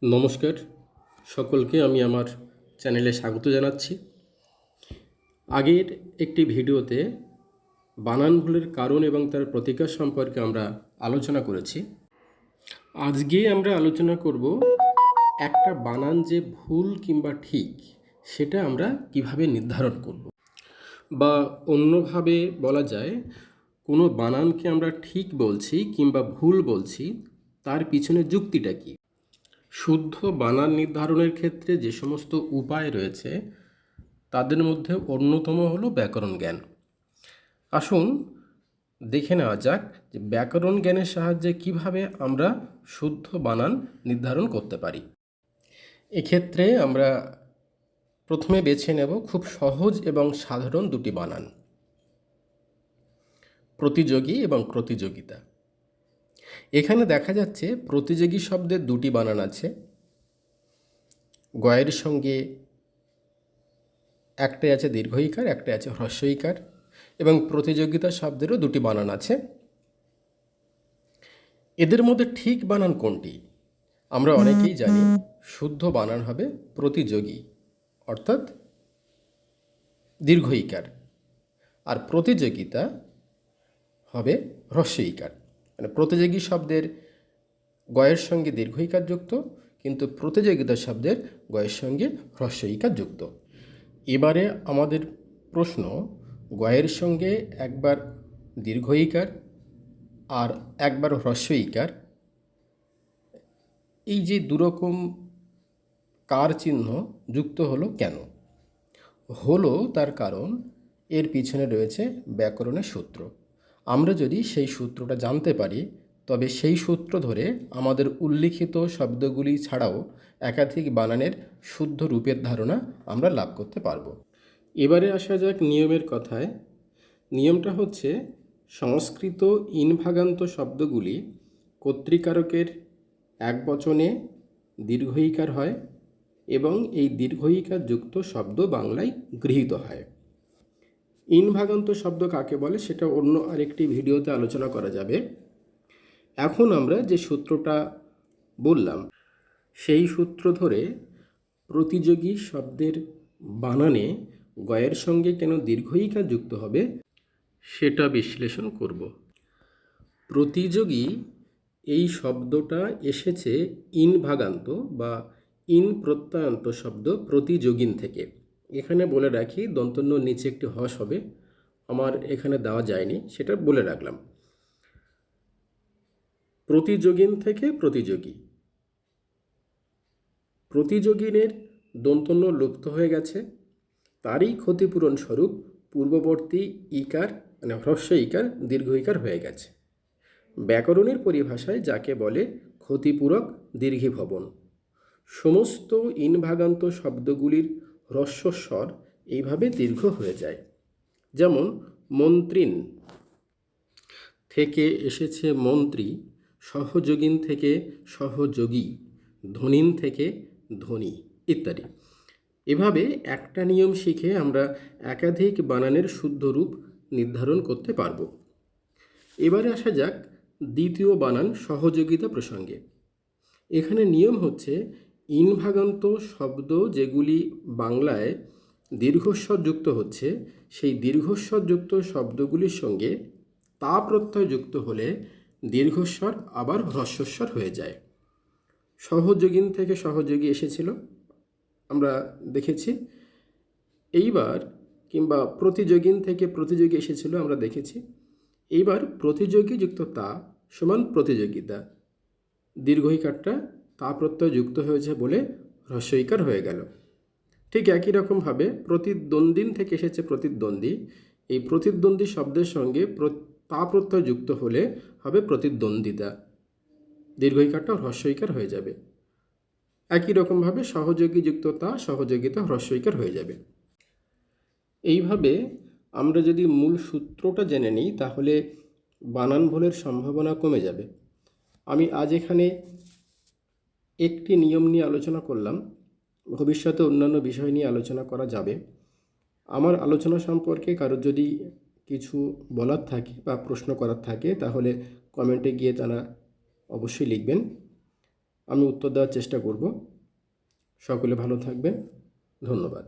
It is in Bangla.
নমস্কার, সকলকে আমি আমার চ্যানেলে স্বাগত জানাচ্ছি। আগের একটি ভিডিওতে বানান ভুলের কারণ এবং তার প্রতিকার সম্পর্কে আমরা আলোচনা করেছি। আজকে আমরা আলোচনা করব একটা বানান যে ভুল কিংবা ঠিক সেটা আমরা কিভাবে নির্ধারণ করব, বা অন্যভাবে বলা যায় কোনো বানানকে আমরা ঠিক বলছি কিংবা ভুল বলছি তার পিছনে যুক্তিটা কী। শুদ্ধ বানান নির্ধারণের ক্ষেত্রে যে সমস্ত উপায় রয়েছে তাদের মধ্যে অন্যতম হলো ব্যাকরণ জ্ঞান। আসুন দেখে নেওয়া যাক যে ব্যাকরণ জ্ঞানের সাহায্যে কিভাবে আমরা শুদ্ধ বানান নির্ধারণ করতে পারি। এক্ষেত্রে আমরা প্রথমে বেছে নেব খুব সহজ এবং সাধারণ দুটি বানান, প্রতিযোগী এবং প্রতিযোগিতা। এখানে দেখা যাচ্ছে প্রতিযোগী শব্দের দুটি বানান আছে, গয়ের সঙ্গে একটাই আছে দীর্ঘ ইকার, একটাই আছে হ্রস্ব ইকার, এবং প্রতিযোগিতা শব্দেরও দুটি বানান আছে। এদের মধ্যে ঠিক বানান কোনটি? আমরা অনেকেই জানি শুদ্ধ বানান হবে প্রতিযোগী, অর্থাৎ দীর্ঘ ইকার, আর প্রতিযোগিতা হবে হ্রস্ব ইকার। মানে প্রতিযোগী শব্দের গয়ের সঙ্গে দীর্ঘ ইকার যুক্ত, কিন্তু প্রতিযোগিতা শব্দের গয়ের সঙ্গে হ্রস্ব ইকার যুক্ত। এবারে আমাদের প্রশ্ন, গয়ের সঙ্গে একবার দীর্ঘ ইকার আর একবার হ্রস্ব ইকার, এই যে দুরকম কার চিহ্ন যুক্ত হলো কেন? হলো তার কারণ এর পিছনে রয়েছে ব্যাকরণের সূত্র। আমরা যদি সেই সূত্রটা জানতে পারি তবে সেই সূত্র ধরে আমাদের উল্লিখিত শব্দগুলি ছাড়াও একাধিক বানানের শুদ্ধ রূপের ধারণা আমরা লাভ করতে পারব। এবারে আসা যাক নিয়মের কথায়। নিয়মটা হচ্ছে সংস্কৃত ইনভাগান্ত শব্দগুলি কর্তৃকারকের একবচনে দীর্ঘ ইকার হয় এবং এই দীর্ঘ ইকার যুক্ত শব্দ বাংলায় গৃহীত হয়। ইনভাগান্ত শব্দ কাকে বলে সেটা অন্য আরেকটি ভিডিওতে আলোচনা করা যাবে। এখন আমরা যে সূত্রটা বললাম সেই সূত্র ধরে প্রতিযোগী শব্দের বানানে গয়ের সঙ্গে কেন দীর্ঘ ইকার যুক্ত হবে সেটা বিশ্লেষণ করব। প্রতিযোগী এই শব্দটা এসেছে ইনভাগান্ত বা ইন প্রত্যয়ান্ত শব্দ প্রতিযোগিন থেকে। এখানে বলে রাখি দন্তন্য নিচে একটি হস হবে, আমার এখানে দেওয়া যায়নি, সেটা বলে রাখলাম। প্রতিযোগিন থেকে প্রতিযোগী, প্রতিযোগিনের দন্তন্য লুপ্ত হয়ে গেছে, তারই ক্ষতিপূরণ স্বরূপ পূর্ববর্তী ইকার মানে হ্রস্ব ইকার দীর্ঘ ইকার হয়ে গেছে। ব্যাকরণের পরিভাষায় যাকে বলে ক্ষতিপূরক দীর্ঘীভবন। সমস্ত ইনভাগান্ত শব্দগুলির হ্রস্বস্বর এইভাবে দীর্ঘ হয়ে যায়। যেমন মন্ত্রিন থেকে এসেছে মন্ত্রী, সহযোগিন থেকে সহযোগী, ধনিন থেকে ধনী ইত্যাদি। এভাবে একটা নিয়ম শিখে আমরা একাধিক বানানের শুদ্ধ রূপ নির্ধারণ করতে পারব। এবারে আসা যাক দ্বিতীয় বানান সহযোগিতা প্রসঙ্গে। এখানে নিয়ম হচ্ছে ইনভাগান্ত শব্দ যেগুলি বাংলায় দীর্ঘস্বর যুক্ত হচ্ছে সেই দীর্ঘস্বর যুক্ত শব্দগুলির সঙ্গে তা প্রত্যয় যুক্ত হলে দীর্ঘস্বর আবার হ্রস্বস্বর হয়ে যায়। সহযোগিন থেকে সহযোগী এসেছিল, আমরা দেখেছি। এইবার কিংবা প্রতিযোগিন থেকে প্রতিযোগী এসেছিল, আমরা দেখেছি। এইবার প্রতিযোগী যুক্ত তা সমান প্রতিযোগিতা, দীর্ঘ ইকারটা তা প্রত্যয় যুক্ত হয়েছে বলে হ্রস্ব ইকার হয়ে গেল। ঠিক একই রকমভাবে প্রতিদ্বন্দ্বিন থেকে এসেছে প্রতিদ্বন্দ্বী, এই প্রতিদ্বন্দ্বী শব্দের সঙ্গে তা প্রত্যয় যুক্ত হলে হবে প্রতিদ্বন্দ্বিতা, দীর্ঘ ইকারটা হ্রস্ব ইকার হয়ে যাবে। একই রকমভাবে সহযোগী যুক্ত তা সহযোগিতা হ্রস্ব ইকার হয়ে যাবে। এইভাবে আমরা যদি মূল সূত্রটা জেনে নিই তাহলে বানান ভুলের সম্ভাবনা কমে যাবে। আমি আজ এখানে একটি নিয়ম নিয়ে আলোচনা করলাম, ভবিষ্যতে অন্যান্য বিষয় নিয়ে আলোচনা করা যাবে। আমার আলোচনা সম্পর্কে কারোর যদি কিছু বলার থাকে বা প্রশ্ন করার থাকে তাহলে কমেন্টে গিয়ে তারা অবশ্যই লিখবেন। আমি উত্তর দেওয়ার চেষ্টা করব। সকলে ভালো থাকবেন। ধন্যবাদ।